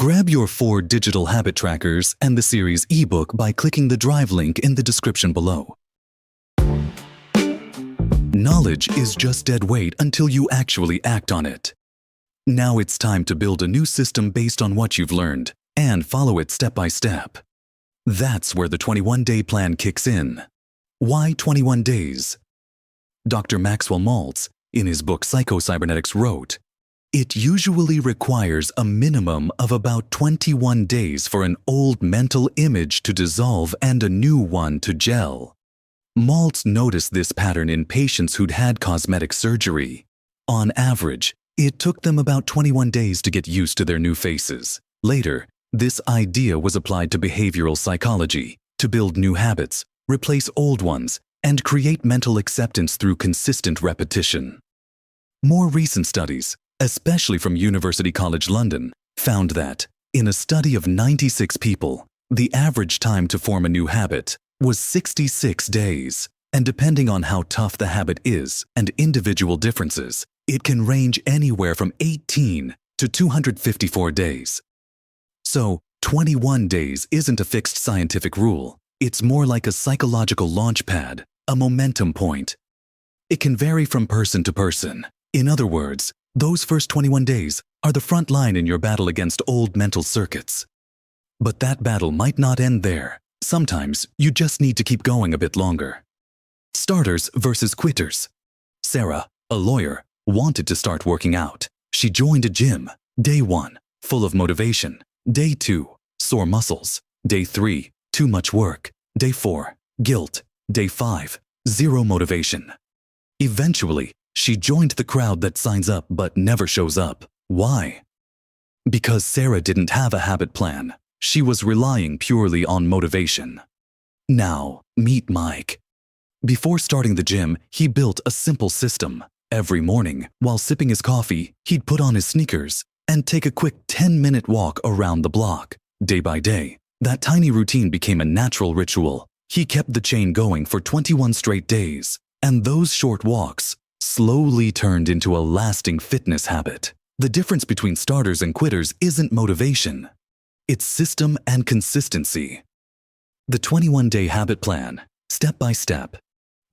Grab your 4 digital habit trackers and the series ebook by clicking the Drive link in the description below. Knowledge is just dead weight until you actually act on it. Now it's time to build a new system based on what you've learned and follow it step by step. That's where the 21-day plan kicks in. Why 21 days? Dr. Maxwell Maltz, in his book Psycho-Cybernetics, wrote, "It usually requires a minimum of about 21 days for an old mental image to dissolve and a new one to gel." Maltz noticed this pattern in patients who'd had cosmetic surgery. On average, it took them about 21 days to get used to their new faces. Later, this idea was applied to behavioral psychology, to build new habits, replace old ones, and create mental acceptance through consistent repetition. More recent studies, especially from University College London, found that, in a study of 96 people, the average time to form a new habit was 66 days, and depending on how tough the habit is and individual differences, it can range anywhere from 18 to 254 days. So, 21 days isn't a fixed scientific rule. It's more like a psychological launchpad, a momentum point. It can vary from person to person. In other words, those first 21 days are the front line in your battle against old mental circuits. But that battle might not end there. Sometimes you just need to keep going a bit longer. Starters versus quitters. Sarah, a lawyer, wanted to start working out. She joined a gym. Day 1, full of motivation. Day 2, sore muscles. Day 3, too much work. Day 4, guilt. Day 5, zero motivation. Eventually, she joined the crowd that signs up but never shows up. Why? Because Sarah didn't have a habit plan. She was relying purely on motivation. Now, meet Mike. Before starting the gym, he built a simple system. Every morning, while sipping his coffee, he'd put on his sneakers and take a quick 10-minute walk around the block. Day by day, that tiny routine became a natural ritual. He kept the chain going for 21 straight days, and those short walks slowly turned into a lasting fitness habit. The difference between starters and quitters isn't motivation. It's system and consistency. The 21-day habit plan, step by step.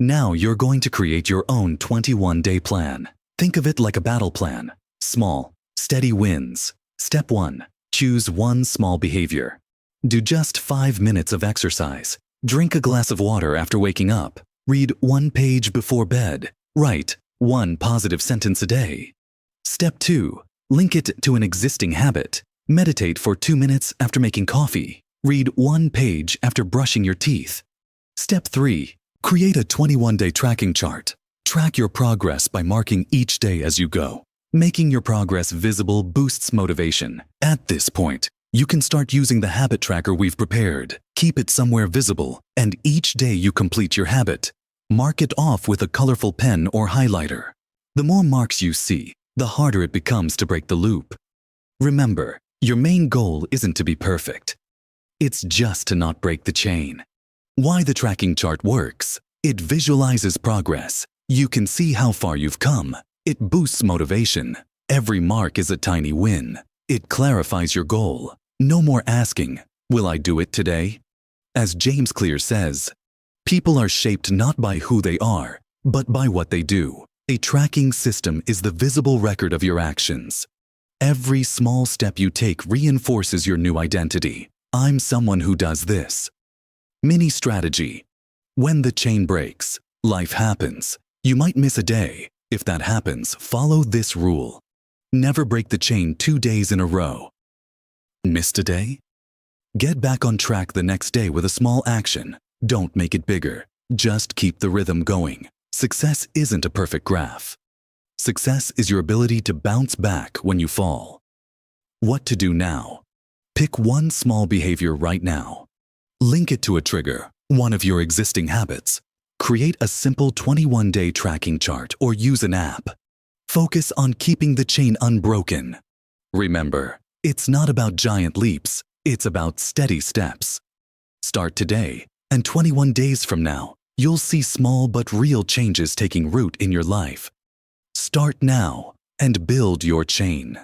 Now you're going to create your own 21-day plan. Think of it like a battle plan. Small, steady wins. Step 1. Choose one small behavior. Do just 5 minutes of exercise. Drink a glass of water after waking up. Read 1 page before bed. Write 1 positive sentence a day. Step 2. Link it to an existing habit. Meditate for 2 minutes after making coffee. Read 1 page after brushing your teeth. Step 3. Create a 21-day tracking chart. Track your progress by marking each day as you go. Making your progress visible boosts motivation. At this point, you can start using the habit tracker we've prepared. Keep it somewhere visible, and each day you complete your habit, mark it off with a colorful pen or highlighter. The more marks you see, the harder it becomes to break the loop. Remember, your main goal isn't to be perfect. It's just to not break the chain. Why the tracking chart works? It visualizes progress. You can see how far you've come. It boosts motivation. Every mark is a tiny win. It clarifies your goal. No more asking, "Will I do it today?" As James Clear says, people are shaped not by who they are, but by what they do. A tracking system is the visible record of your actions. Every small step you take reinforces your new identity. I'm someone who does this. Mini strategy. When the chain breaks, life happens. You might miss a day. If that happens, follow this rule. Never break the chain 2 days in a row. Missed a day? Get back on track the next day with a small action. Don't make it bigger. Just keep the rhythm going. Success isn't a perfect graph. Success is your ability to bounce back when you fall. What to do now? Pick one small behavior right now. Link it to a trigger, one of your existing habits. Create a simple 21-day tracking chart or use an app. Focus on keeping the chain unbroken. Remember, it's not about giant leaps, it's about steady steps. Start today, and 21 days from now, you'll see small but real changes taking root in your life. Start now and build your chain.